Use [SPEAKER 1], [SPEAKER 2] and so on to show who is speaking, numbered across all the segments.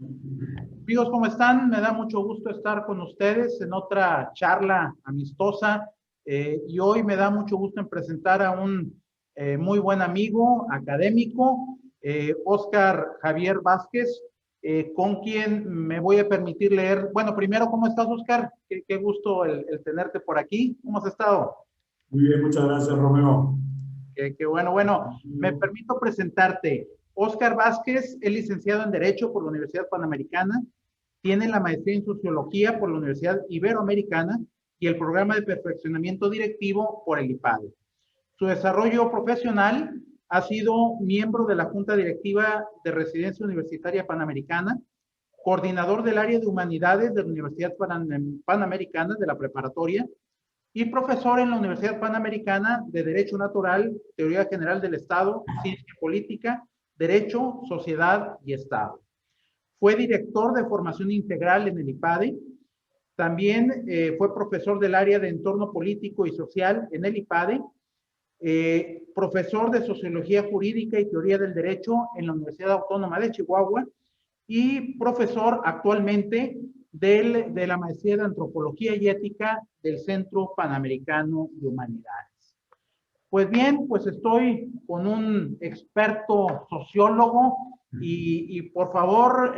[SPEAKER 1] Amigos, ¿cómo están? Me da mucho gusto estar con ustedes en otra charla amistosa y hoy me da mucho gusto en presentar a un muy buen amigo académico, Óscar Javier Vázquez, con quien me voy a permitir leer. Bueno, primero, ¿cómo estás, Óscar? Qué gusto el tenerte por aquí. ¿Cómo has estado?
[SPEAKER 2] Muy bien, muchas gracias, Romeo.
[SPEAKER 1] Qué bueno. Bueno, me permito presentarte. Óscar Vázquez es licenciado en Derecho por la Universidad Panamericana, tiene la maestría en Sociología por la Universidad Iberoamericana y el programa de perfeccionamiento directivo por el IPADE. Su desarrollo profesional ha sido miembro de la Junta Directiva de Residencia Universitaria Panamericana, coordinador del área de Humanidades de la Universidad Panamericana de la Preparatoria y profesor en la Universidad Panamericana de Derecho Natural, Teoría General del Estado, Ciencia Política, Derecho, Sociedad y Estado. Fue director de formación integral en el IPADE. También fue profesor del área de entorno político y social en el IPADE. Profesor de Sociología Jurídica y Teoría del Derecho en la Universidad Autónoma de Chihuahua y profesor actualmente de la maestría de Antropología y Ética del Centro Panamericano de Humanidades. Pues bien, pues estoy con un experto sociólogo y por favor,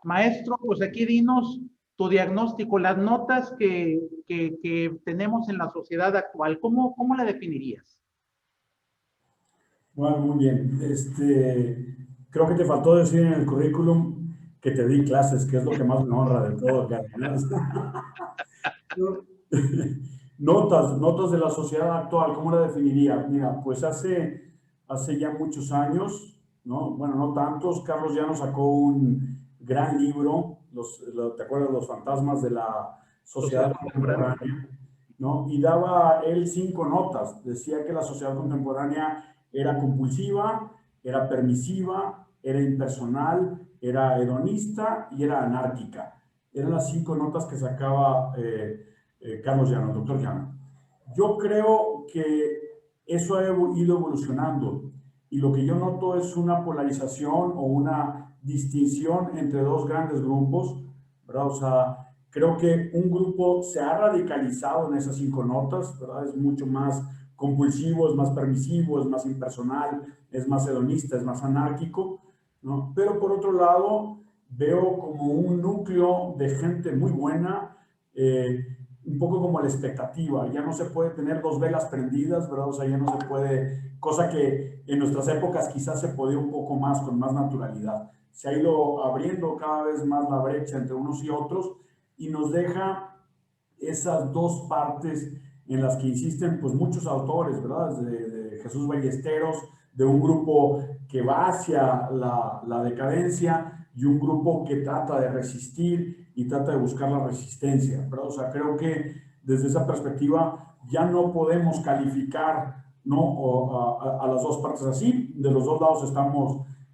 [SPEAKER 1] maestro, pues aquí dinos tu diagnóstico, las notas que tenemos en la sociedad actual, ¿cómo la definirías?
[SPEAKER 2] Bueno, muy bien. Creo que te faltó decir en el currículum que te di clases, que es lo que más me honra de todo, Carlos. Notas de la sociedad actual, ¿cómo la definiría? Mira, pues hace ya muchos años, ¿no? Bueno, no tantos, Carlos ya nos sacó un gran libro, ¿te acuerdas? Los fantasmas de la
[SPEAKER 1] Sociedad
[SPEAKER 2] sociedad
[SPEAKER 1] contemporánea.
[SPEAKER 2] contemporánea, ¿no? Y daba él 5 notas. Decía que la sociedad contemporánea era compulsiva, era permisiva, era impersonal, era hedonista y era anárquica. Eran las 5 notas que sacaba Carlos Llano, el doctor Llano. Yo creo que eso ha ido evolucionando y lo que yo noto es una polarización o una distinción entre dos grandes grupos, ¿verdad? O sea, creo que un grupo se ha radicalizado en esas 5 notas, ¿verdad? Es mucho más compulsivo, es más permisivo, es más impersonal, es más hedonista, es más anárquico, ¿no? Pero por otro lado, veo como un núcleo de gente muy buena, un poco como la expectativa, ya no se puede tener dos velas prendidas, ¿verdad? O sea, ya no se puede, cosa que en nuestras épocas quizás se podía un poco más, con más naturalidad. Se ha ido abriendo cada vez más la brecha entre unos y otros y nos deja esas dos partes en las que insisten pues muchos autores, ¿verdad? De Jesús Ballesteros, de un grupo que va hacia la decadencia y un grupo que trata de resistir y trata de buscar la resistencia, ¿verdad? O sea, creo que desde esa perspectiva ya no podemos calificar, ¿no? A las dos partes así. De los dos lados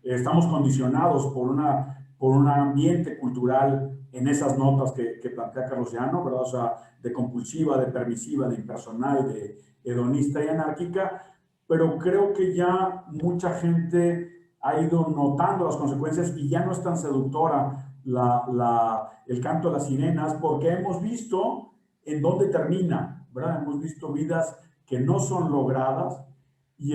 [SPEAKER 2] estamos condicionados por un ambiente cultural en esas notas que plantea Carlos Llano, ¿verdad? O sea, de compulsiva, de permisiva, de impersonal, de hedonista y anárquica, pero creo que ya mucha gente ha ido notando las consecuencias y ya no es tan seductora el canto de las sirenas, porque hemos visto en dónde termina, ¿verdad? Hemos visto vidas que no son logradas y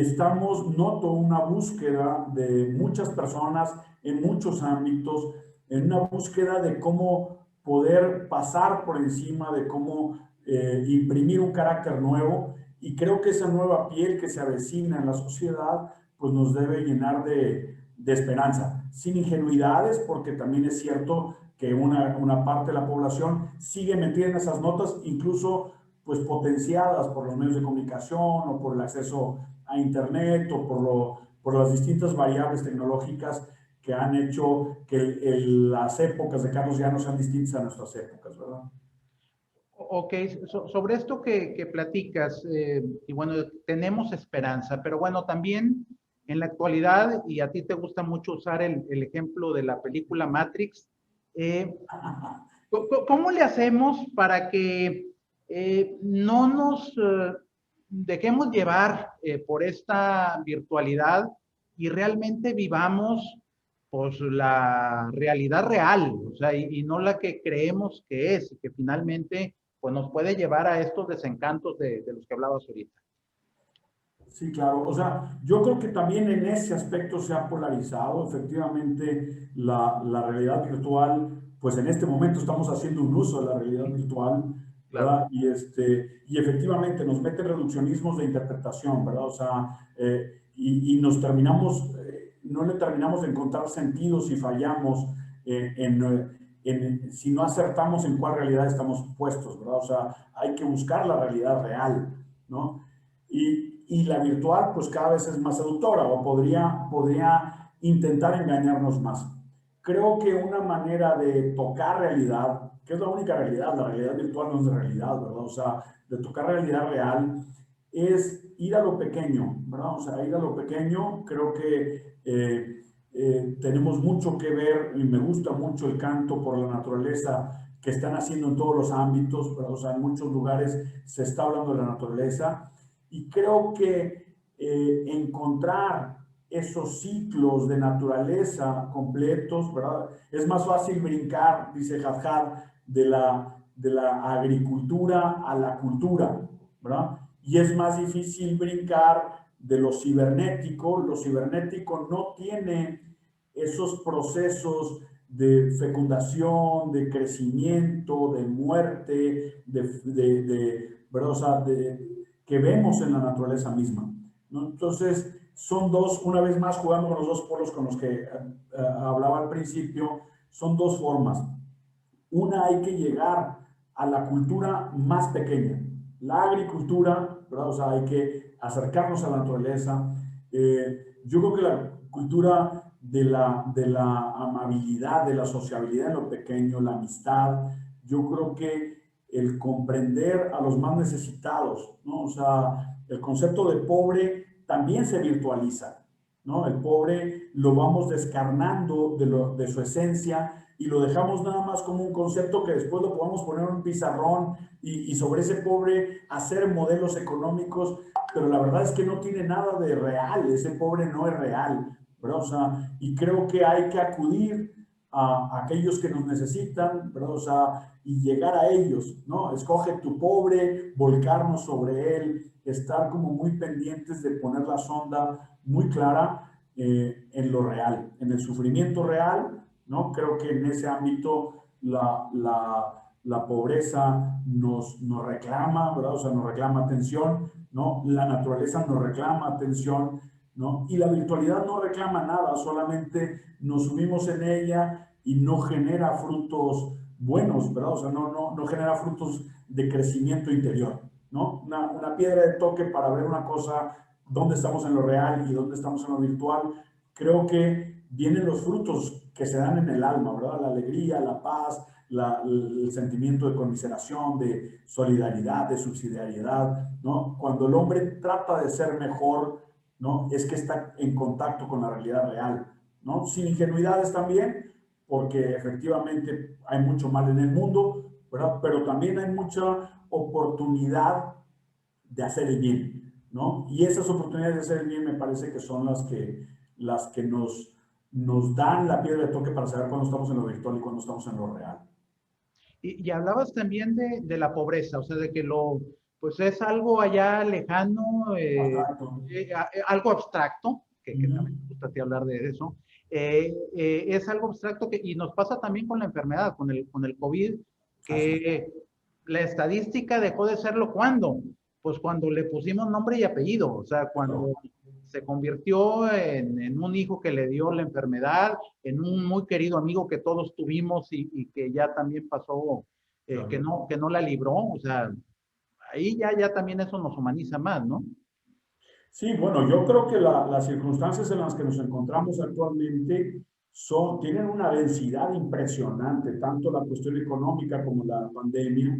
[SPEAKER 2] noto una búsqueda de muchas personas en muchos ámbitos, en una búsqueda de cómo poder pasar por encima, de cómo imprimir un carácter nuevo, y creo que esa nueva piel que se avecina en la sociedad pues nos debe llenar de esperanza, sin ingenuidades, porque también es cierto que una parte de la población sigue metida en esas notas, incluso pues potenciadas por los medios de comunicación o por el acceso a internet o por las distintas variables tecnológicas que han hecho que las épocas de Carlos ya no sean distintas a nuestras épocas, ¿verdad?
[SPEAKER 1] Ok, sobre esto que platicas, y bueno, tenemos esperanza, pero bueno, también en la actualidad, y a ti te gusta mucho usar el ejemplo de la película Matrix, eh, ¿cómo le hacemos para que no nos dejemos llevar por esta virtualidad y realmente vivamos pues la realidad real, o sea, y no la que creemos que es, y que finalmente pues nos puede llevar a estos desencantos de los que hablabas ahorita.
[SPEAKER 2] Sí, claro. O sea, yo creo que también en ese aspecto se ha polarizado. Efectivamente, la realidad virtual, pues en este momento estamos haciendo un uso de la realidad virtual,
[SPEAKER 1] Claro.
[SPEAKER 2] ¿verdad? Y efectivamente nos mete reduccionismos de interpretación, ¿verdad? O sea, y nos terminamos, no le terminamos de encontrar sentido si fallamos si no acertamos en cuál realidad estamos puestos, ¿verdad? O sea, hay que buscar la realidad real, ¿no? Y la virtual, pues cada vez es más seductora o podría intentar engañarnos más. Creo que una manera de tocar realidad, que es la única realidad, la realidad virtual no es de realidad, ¿verdad? O sea, de tocar realidad real, es ir a lo pequeño, ¿verdad? O sea, ir a lo pequeño, creo que tenemos mucho que ver y me gusta mucho el canto por la naturaleza que están haciendo en todos los ámbitos, ¿verdad? O sea, en muchos lugares se está hablando de la naturaleza y creo que encontrar esos ciclos de naturaleza completos, ¿verdad? Es más fácil brincar, dice Hadhad, de la agricultura a la cultura, ¿verdad? Y es más difícil brincar de lo cibernético no tiene esos procesos de fecundación, de crecimiento, de muerte, ¿verdad? O sea, que vemos en la naturaleza misma, ¿no? Entonces, son dos, una vez más jugando con los dos polos con los que hablaba al principio, son dos formas. Una, hay que llegar a la cultura más pequeña, la agricultura, ¿verdad? O sea, hay que acercarnos a la naturaleza. Yo creo que la cultura de la amabilidad, de la sociabilidad en lo pequeño, la amistad, yo creo que el comprender a los más necesitados, ¿no? O sea, el concepto de pobre también se virtualiza, ¿no? El pobre lo vamos descarnando de su esencia y lo dejamos nada más como un concepto que después lo podamos poner en un pizarrón y sobre ese pobre hacer modelos económicos, pero la verdad es que no tiene nada de real, ese pobre no es real, ¿verdad? O sea, y creo que hay que acudir a aquellos que nos necesitan, ¿verdad? O sea, y llegar a ellos, ¿no? Escoge tu pobre, volcarnos sobre él, estar como muy pendientes de poner la sonda muy clara en lo real, en el sufrimiento real, ¿no? Creo que en ese ámbito la pobreza nos reclama, ¿verdad? O sea, nos reclama atención, ¿no? La naturaleza nos reclama atención, ¿no? Y la virtualidad no reclama nada, solamente nos subimos en ella y no genera frutos buenos, ¿verdad? O sea, no genera frutos de crecimiento interior, ¿no? Una piedra de toque para ver una cosa, dónde estamos en lo real y dónde estamos en lo virtual. Creo que vienen los frutos que se dan en el alma, ¿verdad? La alegría, la paz, el sentimiento de conmiseración, de solidaridad, de subsidiariedad, ¿no? Cuando el hombre trata de ser mejor, ¿no? Es que está en contacto con la realidad real, ¿no? Sin ingenuidades también, porque efectivamente hay mucho mal en el mundo, ¿verdad? Pero también hay mucha oportunidad de hacer el bien, ¿no? Y esas oportunidades de hacer el bien me parece que son las que nos dan la piedra de toque para saber cuándo estamos en lo virtual y cuándo estamos en lo real.
[SPEAKER 1] Y hablabas también de la pobreza, o sea, de que pues es algo allá lejano,
[SPEAKER 2] Abstracto.
[SPEAKER 1] algo abstracto, que
[SPEAKER 2] Ujú.
[SPEAKER 1] también me gusta a ti hablar de eso. Es algo abstracto y nos pasa también con la enfermedad, con el COVID,
[SPEAKER 2] Así es.
[SPEAKER 1] que la estadística dejó de serlo cuando, pues cuando le pusimos nombre y apellido, o sea,
[SPEAKER 2] Claro,
[SPEAKER 1] cuando se convirtió en un hijo que le dio la enfermedad, en un muy querido amigo que todos tuvimos y que ya también pasó,
[SPEAKER 2] claro.
[SPEAKER 1] que no la libró, o sea, ahí ya también eso nos humaniza más, ¿no?
[SPEAKER 2] Sí, bueno, yo creo que las circunstancias en las que nos encontramos actualmente tienen una densidad impresionante, tanto la cuestión económica como la pandemia,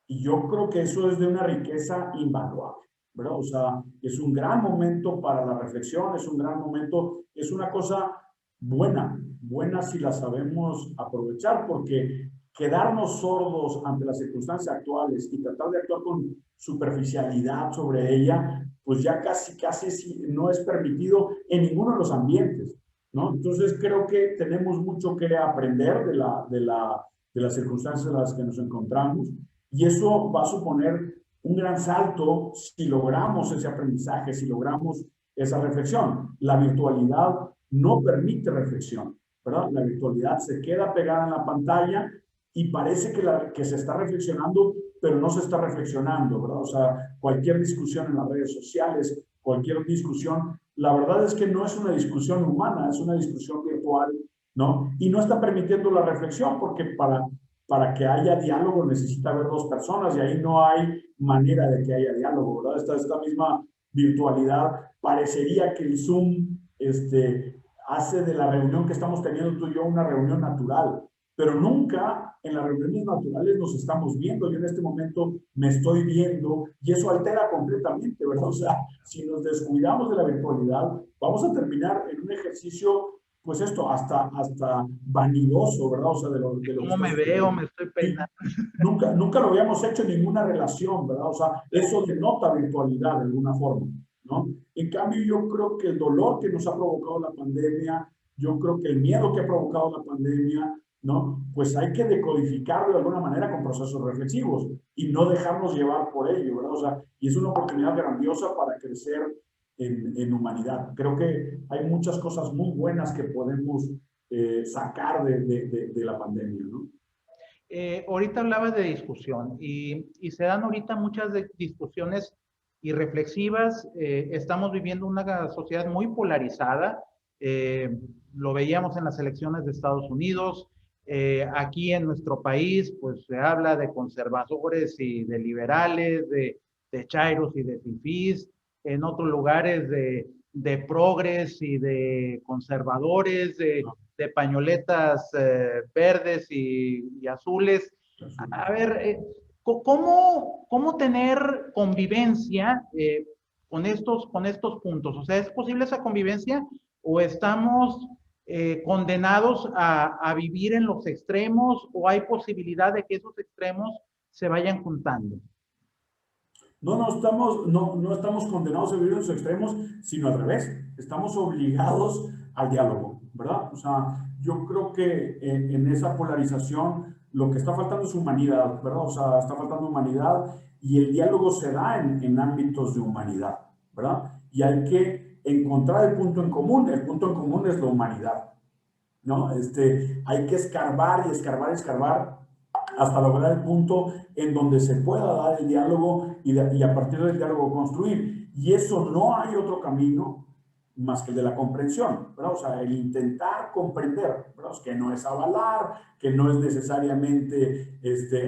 [SPEAKER 2] y yo creo que eso es de una riqueza invaluable, ¿verdad? O sea, es un gran momento para la reflexión, es un gran momento, es una cosa buena si la sabemos aprovechar, porque quedarnos sordos ante las circunstancias actuales y tratar de actuar con superficialidad sobre ella, pues ya casi no es permitido en ninguno de los ambientes, ¿no? Entonces creo que tenemos mucho que aprender de las circunstancias en las que nos encontramos y eso va a suponer un gran salto si logramos ese aprendizaje, si logramos esa reflexión. La virtualidad no permite reflexión, ¿verdad? La virtualidad se queda pegada en la pantalla y parece que se está reflexionando, pero no se está reflexionando, ¿verdad? O sea, cualquier discusión en las redes sociales, cualquier discusión, la verdad es que no es una discusión humana, es una discusión virtual, ¿no? Y no está permitiendo la reflexión porque para que haya diálogo necesita haber dos personas y ahí no hay manera de que haya diálogo, ¿verdad? Esta misma virtualidad parecería que el Zoom hace de la reunión que estamos teniendo tú y yo una reunión natural, pero nunca en las reuniones naturales nos estamos viendo. Yo en este momento me estoy viendo y eso altera completamente, ¿verdad? O sea, si nos descuidamos de la virtualidad, vamos a terminar en un ejercicio, pues esto, hasta vanidoso, ¿verdad? O sea, de lo que
[SPEAKER 1] ¿Cómo
[SPEAKER 2] está
[SPEAKER 1] me veo?
[SPEAKER 2] sucediendo.
[SPEAKER 1] Me estoy
[SPEAKER 2] Sí,
[SPEAKER 1] peinando.
[SPEAKER 2] nunca lo habíamos hecho en ninguna relación, ¿verdad? O sea, eso denota virtualidad de alguna forma, ¿no? En cambio, yo creo que el dolor que nos ha provocado la pandemia, yo creo que el miedo que ha provocado la pandemia, ¿no? Pues hay que decodificarlo de alguna manera con procesos reflexivos y no dejarnos llevar por ello, ¿verdad? O sea, y es una oportunidad grandiosa para crecer en humanidad. Creo que hay muchas cosas muy buenas que podemos sacar de la pandemia, ¿no?
[SPEAKER 1] Ahorita hablabas de discusión y se dan ahorita muchas discusiones irreflexivas. Estamos viviendo una sociedad muy polarizada. Lo veíamos en las elecciones de Estados Unidos. Aquí en nuestro país, pues se habla de conservadores y de liberales, de chairos y de fifís. En otros lugares de progres y de conservadores, de pañoletas verdes y azules. A ver, ¿cómo tener convivencia con estos puntos? O sea, ¿es posible esa convivencia o estamos condenados a vivir en los extremos o hay posibilidad de que esos extremos se vayan juntando?
[SPEAKER 2] No estamos condenados a vivir en los extremos, sino al revés. Estamos obligados al diálogo, ¿verdad? O sea, yo creo que en esa polarización lo que está faltando es humanidad, ¿verdad? O sea, está faltando humanidad y el diálogo se da en ámbitos de humanidad, ¿verdad? Y hay que encontrar el punto en común. El punto en común es la humanidad, ¿no? Hay que escarbar y escarbar y escarbar hasta lograr el punto en donde se pueda dar el diálogo y a partir del diálogo construir. Y eso no hay otro camino más que el de la comprensión, ¿verdad? O sea, el intentar comprender, ¿verdad? Que no es avalar, que no es necesariamente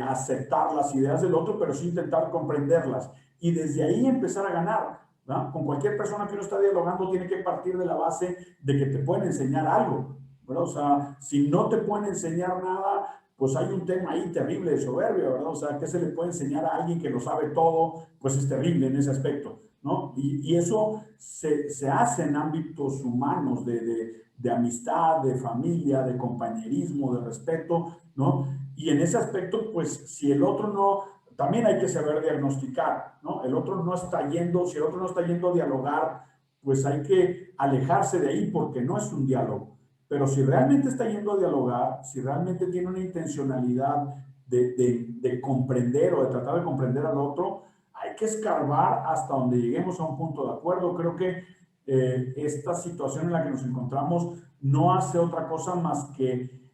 [SPEAKER 2] aceptar las ideas del otro, pero sí intentar comprenderlas. Y desde ahí empezar a ganar, ¿verdad? Con cualquier persona que uno está dialogando tiene que partir de la base de que te pueden enseñar algo, ¿verdad? O sea, si no te pueden enseñar nada, pues hay un tema ahí terrible de soberbia, ¿verdad? O sea, ¿qué se le puede enseñar a alguien que lo sabe todo? Pues es terrible en ese aspecto, ¿no? Y eso se hace en ámbitos humanos de amistad, de familia, de compañerismo, de respeto, ¿no? Y en ese aspecto, pues si el otro no, también hay que saber diagnosticar, ¿no? El otro no está yendo, si el otro no está yendo a dialogar, pues hay que alejarse de ahí porque no es un diálogo. Pero si realmente está yendo a dialogar, si realmente tiene una intencionalidad de comprender o de tratar de comprender al otro, hay que escarbar hasta donde lleguemos a un punto de acuerdo. Creo que esta situación en la que nos encontramos no hace otra cosa más que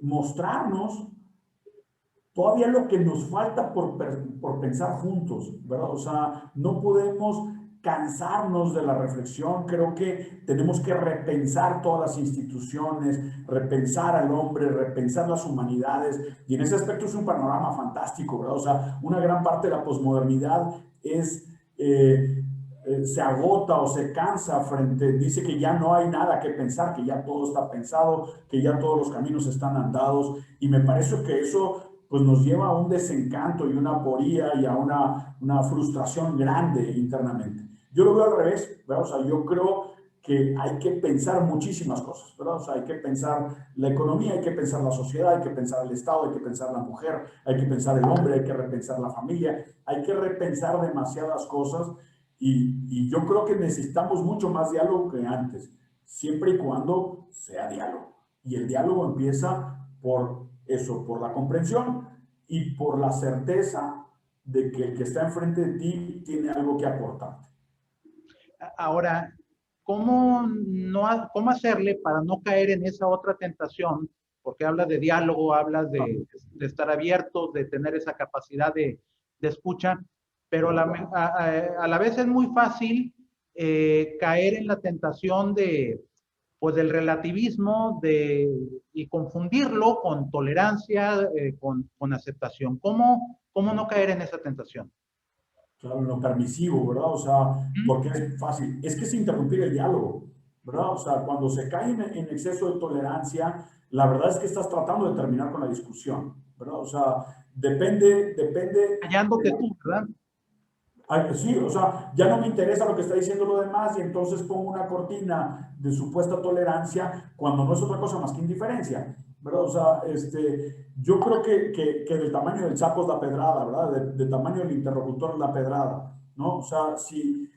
[SPEAKER 2] mostrarnos todavía lo que nos falta por pensar juntos, ¿verdad? O sea, no podemos cansarnos de la reflexión. Creo que tenemos que repensar todas las instituciones, repensar al hombre, repensar las humanidades. Y en ese aspecto es un panorama fantástico, ¿verdad? O sea, una gran parte de la posmodernidad se agota o se cansa dice que ya no hay nada que pensar, que ya todo está pensado, que ya todos los caminos están andados. Y me parece que eso pues nos lleva a un desencanto y una aporía y a una frustración grande internamente. Yo lo veo al revés, ¿verdad? O sea, yo creo que hay que pensar muchísimas cosas, ¿verdad? O sea, hay que pensar la economía, hay que pensar la sociedad, hay que pensar el Estado, hay que pensar la mujer, hay que pensar el hombre, hay que repensar la familia, hay que repensar demasiadas cosas y yo creo que necesitamos mucho más diálogo que antes. siempre y cuando sea diálogo. Y el diálogo empieza por eso, por la comprensión y por la certeza de que el que está enfrente de ti tiene algo que aportarte.
[SPEAKER 1] Ahora, ¿cómo, no, cómo hacerle para no caer en esa otra tentación? Porque hablas de diálogo, hablas de estar abierto, de tener esa capacidad de escucha, pero a la vez es muy fácil caer en la tentación de, pues, del relativismo y confundirlo con tolerancia, con aceptación. ¿Cómo no caer en esa tentación?
[SPEAKER 2] Claro, en lo permisivo, ¿verdad? O sea, porque es fácil. Es que es interrumpir el diálogo, ¿verdad? O sea, cuando se cae en exceso de tolerancia, la verdad es que estás tratando de terminar con la discusión, ¿verdad? O sea, depende.
[SPEAKER 1] Callándote tú, ¿verdad?
[SPEAKER 2] Sí, o sea, ya no me interesa lo que está diciendo lo demás y entonces pongo una cortina de supuesta tolerancia cuando no es otra cosa más que indiferencia, ¿verdad? O sea, yo creo que del tamaño del sapo es la pedrada, ¿verdad? Del tamaño del interlocutor es la pedrada, ¿no? O sea, si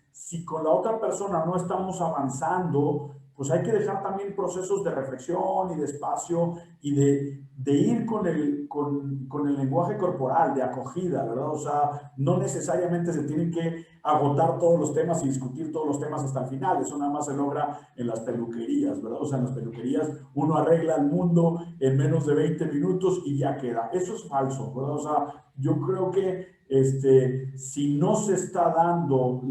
[SPEAKER 2] con la otra persona no estamos avanzando, pues hay que dejar también procesos de reflexión y de espacio y de ir con el lenguaje corporal, de acogida, ¿verdad? O sea, no necesariamente se tienen que agotar todos los temas y discutir todos los temas hasta el final. Eso nada más se logra en las peluquerías, ¿verdad? O sea, en las peluquerías uno arregla el mundo en menos de 20 minutos y ya queda. Eso es falso, ¿verdad? O sea, yo creo que si no se está dando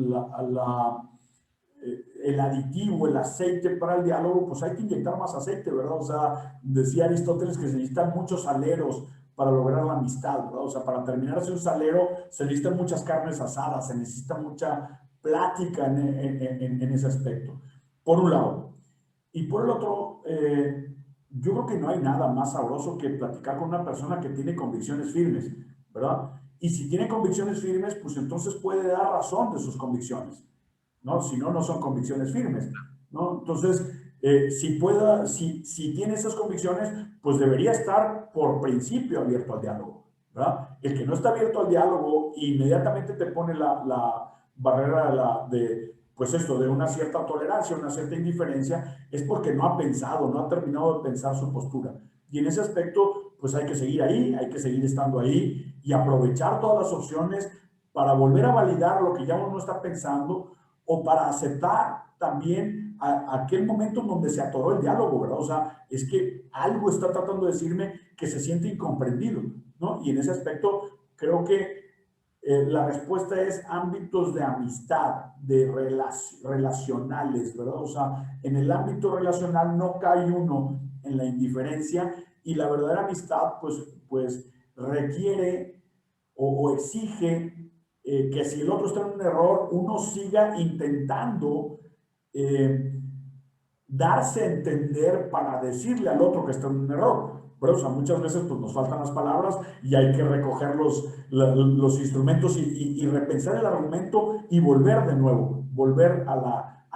[SPEAKER 2] el aditivo, el aceite para el diálogo, pues hay que inyectar más aceite, ¿verdad? O sea, decía Aristóteles que se necesitan muchos saleros para lograr la amistad, ¿verdad? O sea, para terminarse un salero se necesitan muchas carnes asadas, se necesita mucha plática en ese aspecto, por un lado. Y por el otro, yo creo que no hay nada más sabroso que platicar con una persona que tiene convicciones firmes, ¿verdad? Y si tiene convicciones firmes, pues entonces puede dar razón de sus convicciones, ¿no? Si no, no son convicciones firmes, ¿no? Entonces, si tiene esas convicciones, pues debería estar por principio abierto al diálogo, ¿verdad? El que no está abierto al diálogo inmediatamente te pone la barrera pues esto, de una cierta tolerancia, una cierta indiferencia, es porque no ha pensado, no ha terminado de pensar su postura. Y en ese aspecto, pues hay que seguir ahí, hay que seguir estando ahí y aprovechar todas las opciones para volver a validar lo que ya uno está pensando o para aceptar también aquel momento en donde se atoró el diálogo, ¿verdad? O sea, es que algo está tratando de decirme que se siente incomprendido, ¿no? Y en ese aspecto creo que la respuesta es ámbitos de amistad, de relacionales, ¿verdad? O sea, en el ámbito relacional no cae uno en la indiferencia y la verdadera amistad, pues requiere o exige que si el otro está en un error, uno siga intentando eh, darse a entender para decirle al otro que está en un error. Pero, o sea, muchas veces pues, nos faltan las palabras y hay que recoger los instrumentos y repensar el argumento y volver de nuevo, volver a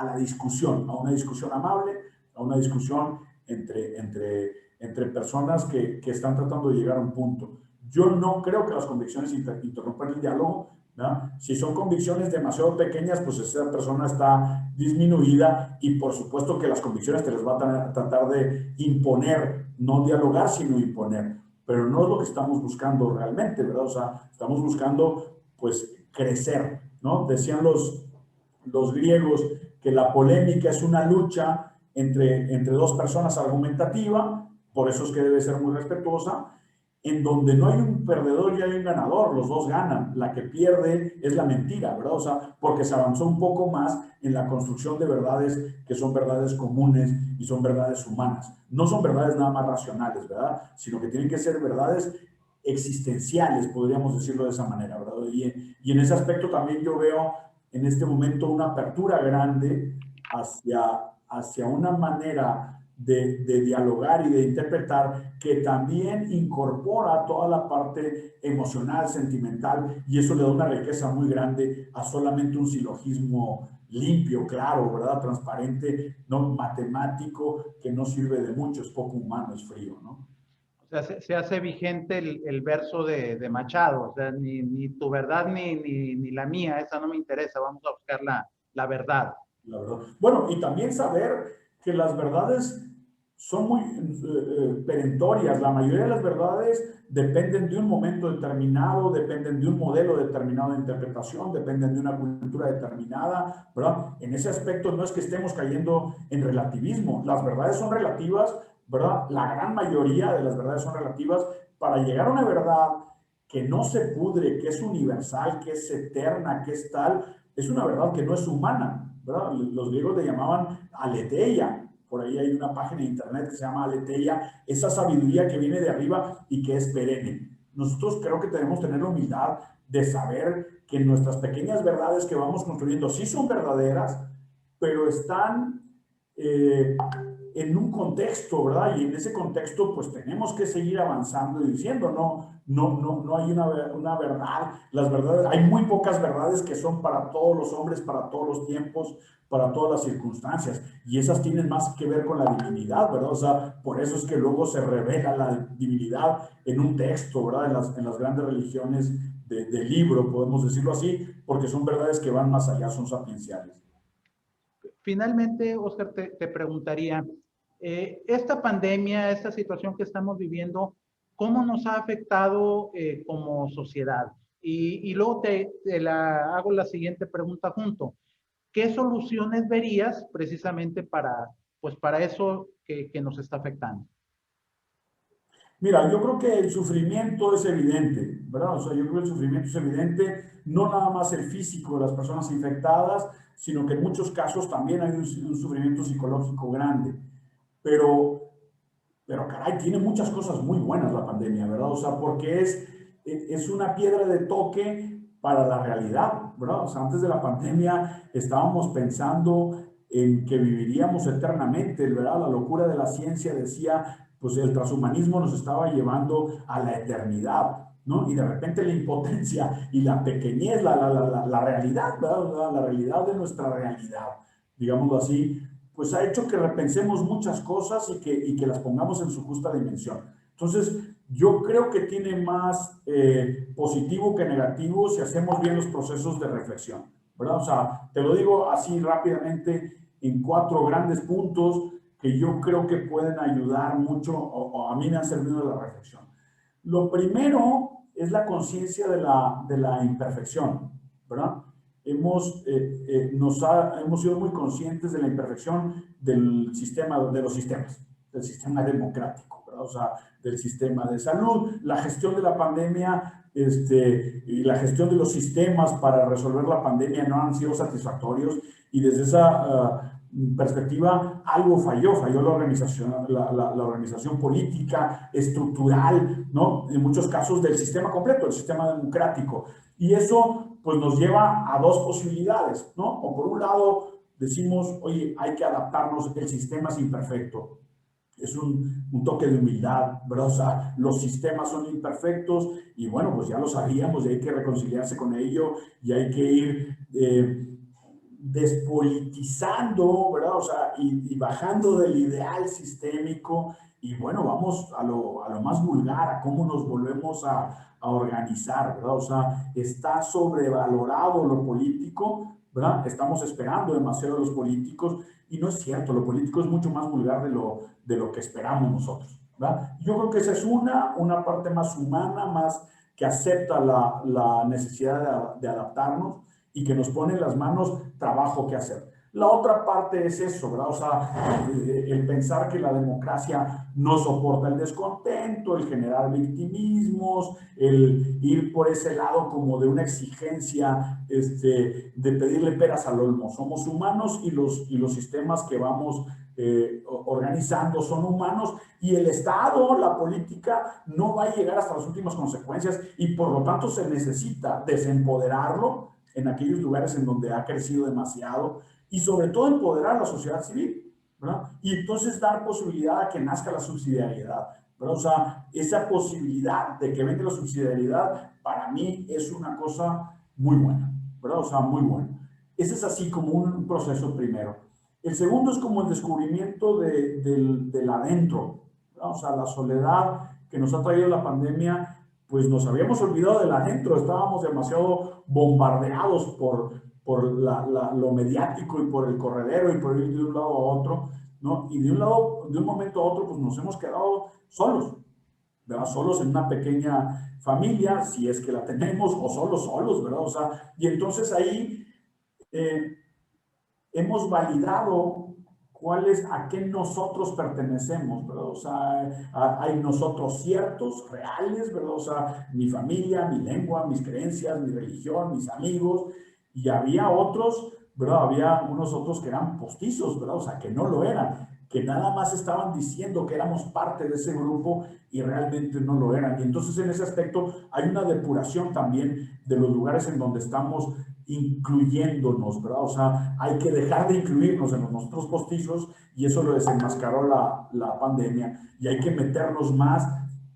[SPEAKER 2] la discusión, a una discusión amable, a una discusión entre personas que están tratando de llegar a un punto. Yo no creo que las convicciones interrumpan el diálogo, ¿no? Si son convicciones demasiado pequeñas, pues esa persona está disminuida y por supuesto que las convicciones te las va a tratar de imponer, no dialogar, sino imponer. Pero no es lo que estamos buscando realmente, ¿verdad? O sea, estamos buscando, pues, crecer, ¿no? Decían los griegos que la polémica es una lucha entre dos personas argumentativa, por eso es que debe ser muy respetuosa, en donde no hay un perdedor y hay un ganador, los dos ganan. La que pierde es la mentira, ¿verdad? O sea, porque se avanzó un poco más en la construcción de verdades que son verdades comunes y son verdades humanas. No son verdades nada más racionales, ¿verdad? Sino que tienen que ser verdades existenciales, podríamos decirlo de esa manera, ¿verdad? Y en ese aspecto también yo veo en este momento una apertura grande hacia una manera de dialogar y de interpretar que también incorpora toda la parte emocional, sentimental, y eso le da una riqueza muy grande a solamente un silogismo limpio, claro, ¿verdad? Transparente, no matemático, que no sirve de mucho, es poco humano, es frío, ¿no?
[SPEAKER 1] O sea, se hace vigente el verso de Machado, o sea, ni tu verdad ni la mía, esa no me interesa, vamos a buscar la verdad.
[SPEAKER 2] La verdad. Bueno, y también saber que las verdades son muy perentorias. La mayoría de las verdades dependen de un momento determinado, dependen de un modelo determinado de interpretación, dependen de una cultura determinada, ¿verdad? En ese aspecto no es que estemos cayendo en relativismo. Las verdades son relativas, ¿verdad? La gran mayoría de las verdades son relativas. Para llegar a una verdad que no se pudre, que es universal, que es eterna, que es tal, es una verdad que no es humana, ¿verdad? Los griegos le llamaban aletheia. Por ahí hay una página de internet que se llama aletheia, esa sabiduría que viene de arriba y que es perenne. Nosotros creo que tenemos que tener la humildad de saber que nuestras pequeñas verdades que vamos construyendo sí son verdaderas, pero están en un contexto, ¿verdad? Y en ese contexto, pues tenemos que seguir avanzando y diciendo, no hay una verdad. Las verdades, hay muy pocas verdades que son para todos los hombres, para todos los tiempos, para todas las circunstancias. Y esas tienen más que ver con la divinidad, ¿verdad? O sea, por eso es que luego se revela la divinidad en un texto, ¿verdad? En las grandes religiones de libro, podemos decirlo así, porque son verdades que van más allá, son sapienciales.
[SPEAKER 1] Finalmente, Oscar, te preguntaría, esta pandemia, esta situación que estamos viviendo, ¿cómo nos ha afectado como sociedad? Y luego hago la siguiente pregunta junto. ¿Qué soluciones verías precisamente pues para eso que nos está afectando?
[SPEAKER 2] Mira, yo creo que el sufrimiento es evidente, ¿verdad? O sea, yo creo que el sufrimiento es evidente, no nada más el físico de las personas infectadas, sino que en muchos casos también hay un sufrimiento psicológico grande. Pero, pero caray, tiene muchas cosas muy buenas la pandemia, ¿verdad? O sea, porque es una piedra de toque para la realidad, ¿verdad? O sea, antes de la pandemia estábamos pensando en que viviríamos eternamente, ¿verdad? La locura de la ciencia decía, pues el transhumanismo nos estaba llevando a la eternidad, ¿no? Y de repente la impotencia y la pequeñez, la realidad, ¿verdad? La realidad de nuestra realidad, digámoslo así, pues ha hecho que repensemos muchas cosas y que las pongamos en su justa dimensión. Entonces, yo creo que tiene más positivo que negativo si hacemos bien los procesos de reflexión, ¿verdad? O sea, te lo digo así rápidamente en 4 grandes puntos que yo creo que pueden ayudar mucho o a mí me han servido de la reflexión. Lo primero es la conciencia de la imperfección, ¿verdad? Hemos sido muy conscientes de la imperfección del sistema, de los sistemas, del sistema democrático, ¿verdad? O sea, del sistema de salud, la gestión de la pandemia y la gestión de los sistemas para resolver la pandemia no han sido satisfactorios y desde esa perspectiva algo falló la organización, la organización política, estructural, ¿no? En muchos casos del sistema completo, el sistema democrático. Y eso pues nos lleva a 2 posibilidades, ¿no? O por un lado decimos, oye, hay que adaptarnos, el sistema es imperfecto. Es un toque de humildad, ¿verdad? O sea, los sistemas son imperfectos y bueno, pues ya lo sabíamos y hay que reconciliarse con ello y hay que ir despolitizando, ¿verdad? O sea, y bajando del ideal sistémico y bueno, vamos a lo más vulgar, a cómo nos volvemos a organizar, ¿verdad? O sea, está sobrevalorado lo político, ¿verdad? Estamos esperando demasiado de los políticos y no es cierto, lo político es mucho más vulgar de lo que esperamos nosotros, ¿verdad? Yo creo que esa es una parte más humana, más que acepta la necesidad de adaptarnos y que nos pone en las manos trabajo que hacer. La otra parte es eso, ¿verdad? O sea, el pensar que la democracia no soporta el descontento, el generar victimismos, el ir por ese lado como de una exigencia de pedirle peras al olmo. Somos humanos y los sistemas que vamos organizando son humanos y el Estado, la política, no va a llegar hasta las últimas consecuencias y por lo tanto se necesita desempoderarlo en aquellos lugares en donde ha crecido demasiado y sobre todo empoderar a la sociedad civil, ¿verdad? Y entonces dar posibilidad a que nazca la subsidiariedad, ¿verdad? O sea, esa posibilidad de que venga la subsidiariedad para mí es una cosa muy buena, ¿verdad? O sea, muy buena. Ese es así como un proceso primero. El segundo es como el descubrimiento del adentro, ¿verdad? O sea, la soledad que nos ha traído la pandemia, pues nos habíamos olvidado del adentro, estábamos demasiado bombardeados por lo mediático y por el corredero y por ir de un lado a otro. ¿no? Y de un lado, de un momento a otro, pues nos hemos quedado solos, ¿verdad? Solos en una pequeña familia, si es que la tenemos, o solos, ¿verdad? O sea, y entonces ahí eh, hemos validado a qué nosotros pertenecemos, ¿verdad? O sea, hay nosotros ciertos, reales, ¿verdad? O sea, mi familia, mi lengua, mis creencias, mi religión, mis amigos, y había otros, ¿verdad? Había unos otros que eran postizos, ¿verdad? O sea, que no lo eran, que nada más estaban diciendo que éramos parte de ese grupo y realmente no lo eran. Y entonces en ese aspecto hay una depuración también de los lugares en donde estamos incluyéndonos, ¿verdad? O sea, hay que dejar de incluirnos en nuestros postizos y eso lo desenmascaró la pandemia y hay que meternos más,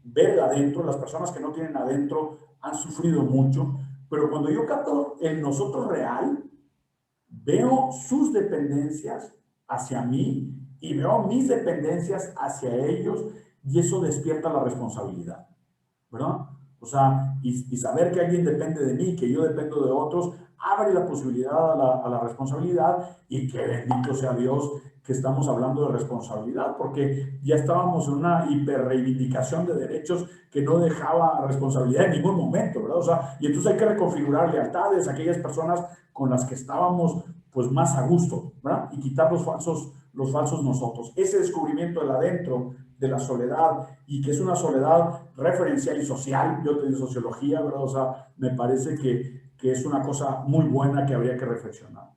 [SPEAKER 2] ver adentro. Las personas que no tienen adentro han sufrido mucho, pero cuando yo capto el nosotros real, veo sus dependencias hacia mí y veo mis dependencias hacia ellos y eso despierta la responsabilidad, ¿verdad? O sea, y saber que alguien depende de mí, que yo dependo de otros, abre la posibilidad a la responsabilidad y que bendito sea Dios que estamos hablando de responsabilidad, porque ya estábamos en una hiperreivindicación de derechos que no dejaba responsabilidad en ningún momento, ¿verdad? O sea, y entonces hay que reconfigurar lealtades a aquellas personas con las que estábamos pues más a gusto, ¿verdad? Y quitar los falsos nosotros. Ese descubrimiento del adentro, de la soledad, y que es una soledad referencial y social, yo te digo sociología, ¿verdad? O sea, me parece que es una cosa muy buena que habría que reflexionar.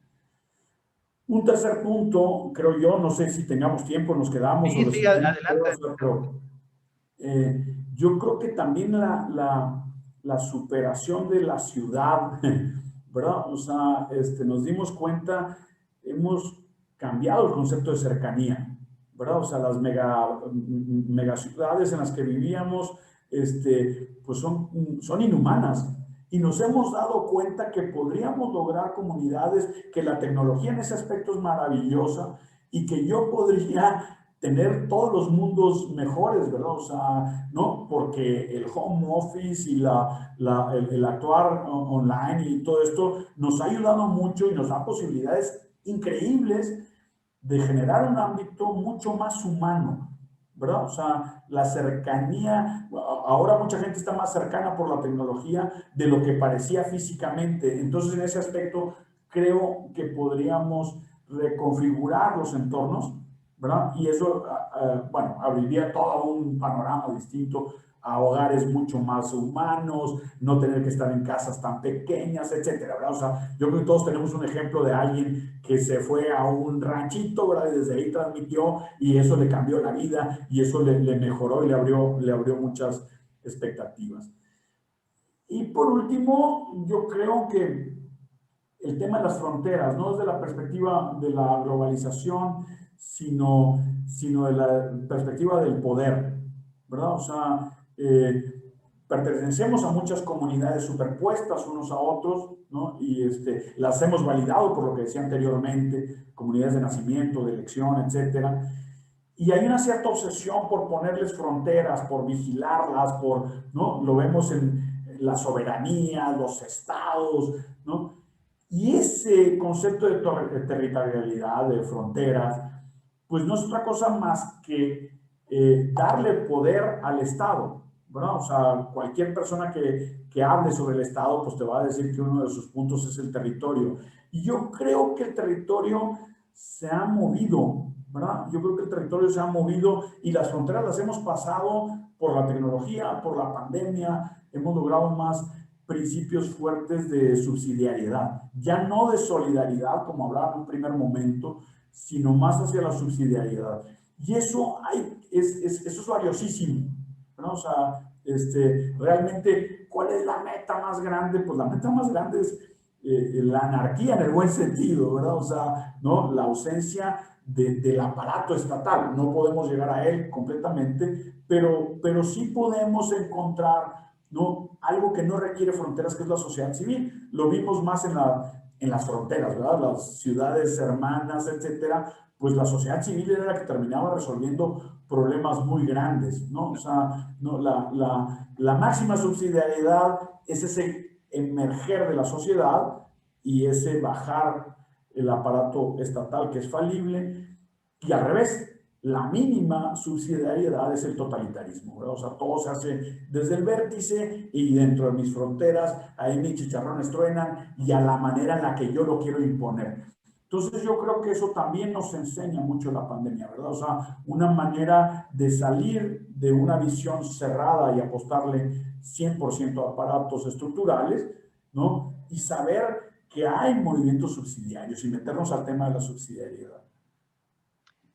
[SPEAKER 2] Un tercer punto, creo yo, no sé si tengamos tiempo, nos quedamos o
[SPEAKER 1] Sí,
[SPEAKER 2] lo
[SPEAKER 1] sí,
[SPEAKER 2] seguimos,
[SPEAKER 1] adelante.
[SPEAKER 2] pero yo creo que también la superación de la ciudad, ¿verdad? O sea, nos dimos cuenta, hemos cambiado el concepto de cercanía, ¿verdad? O sea, las megaciudades en las que vivíamos, pues son inhumanas. Y nos hemos dado cuenta que podríamos lograr comunidades, que la tecnología en ese aspecto es maravillosa y que yo podría tener todos los mundos mejores, ¿verdad? O sea, ¿no? Porque el home office y el actuar online y todo esto nos ha ayudado mucho y nos da posibilidades increíbles de generar un ámbito mucho más humano, ¿verdad? O sea, la cercanía, ahora mucha gente está más cercana por la tecnología de lo que parecía físicamente. Entonces, en ese aspecto, creo que podríamos reconfigurar los entornos, ¿verdad? Y eso, bueno, abriría todo un panorama distinto a hogares mucho más humanos, no tener que estar en casas tan pequeñas, etcétera, ¿verdad? O sea, yo creo que todos tenemos un ejemplo de alguien que se fue a un ranchito, ¿verdad? Y desde ahí transmitió y eso le cambió la vida y eso le mejoró y le abrió muchas expectativas. Y por último, yo creo que el tema de las fronteras, no desde la perspectiva de la globalización, sino de la perspectiva del poder, ¿verdad? O sea, pertenecemos a muchas comunidades superpuestas unos a otros, ¿no? Y las hemos validado por lo que decía anteriormente, comunidades de nacimiento, de elección, etcétera. Y hay una cierta obsesión por ponerles fronteras, por vigilarlas, ¿no? Lo vemos en la soberanía, los estados, ¿no? Y ese concepto de territorialidad, de fronteras, pues no es otra cosa más que darle poder al Estado, ¿verdad? O sea, cualquier persona que hable sobre el Estado, pues te va a decir que uno de sus puntos es el territorio. Y yo creo que el territorio se ha movido, ¿verdad? Yo creo que el territorio se ha movido y las fronteras las hemos pasado por la tecnología, por la pandemia, hemos logrado más principios fuertes de subsidiariedad, ya no de solidaridad, como hablaba en un primer momento, sino más hacia la subsidiariedad. Y eso, eso es valiosísimo, ¿no? O sea, realmente, ¿cuál es la meta más grande? Pues la meta más grande es la anarquía en el buen sentido, ¿verdad? O sea, ¿no? La ausencia del aparato estatal. No podemos llegar a él completamente, pero sí podemos encontrar, ¿no? Algo que no requiere fronteras, que es la sociedad civil. Lo vimos más en las fronteras, ¿verdad? Las ciudades hermanas, etcétera. Pues la sociedad civil era la que terminaba resolviendo problemas muy grandes, ¿no? O sea, ¿no? La máxima subsidiariedad es ese emerger de la sociedad y ese bajar el aparato estatal que es falible Y al revés, la mínima subsidiariedad es el totalitarismo, ¿verdad? O sea, todo se hace desde el vértice y dentro de mis fronteras, ahí mis chicharrones truenan y a la manera en la que yo lo quiero imponer. Entonces yo creo que eso también nos enseña mucho la pandemia, ¿verdad? O sea, una manera de salir de una visión cerrada y apostarle 100% a aparatos estructurales, ¿no? Y saber que hay movimientos subsidiarios y meternos al tema de la subsidiariedad.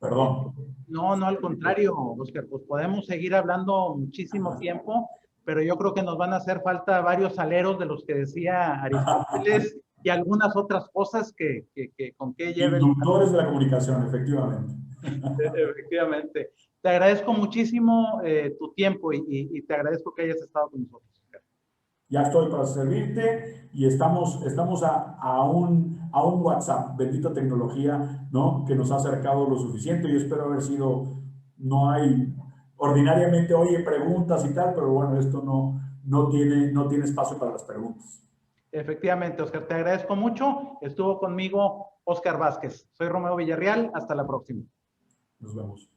[SPEAKER 2] Perdón.
[SPEAKER 1] No, no, al contrario, Oscar, pues podemos seguir hablando muchísimo tiempo, pero yo creo que nos van a hacer falta varios aleros de los que decía Aristóteles y algunas otras cosas que con qué lleven.
[SPEAKER 2] Inductores de la comunicación, efectivamente.
[SPEAKER 1] Efectivamente. Te agradezco muchísimo tu tiempo y te agradezco que hayas estado con nosotros, Oscar.
[SPEAKER 2] Ya estoy para servirte y estamos a un WhatsApp, bendita tecnología, ¿no? Que nos ha acercado lo suficiente. Yo espero haber sido, no hay, ordinariamente oye preguntas y tal, pero bueno, esto no tiene espacio para las preguntas.
[SPEAKER 1] Efectivamente, Oscar, te agradezco mucho. Estuvo conmigo Oscar Vázquez. Soy Romeo Villarreal. Hasta la próxima.
[SPEAKER 2] Nos vemos.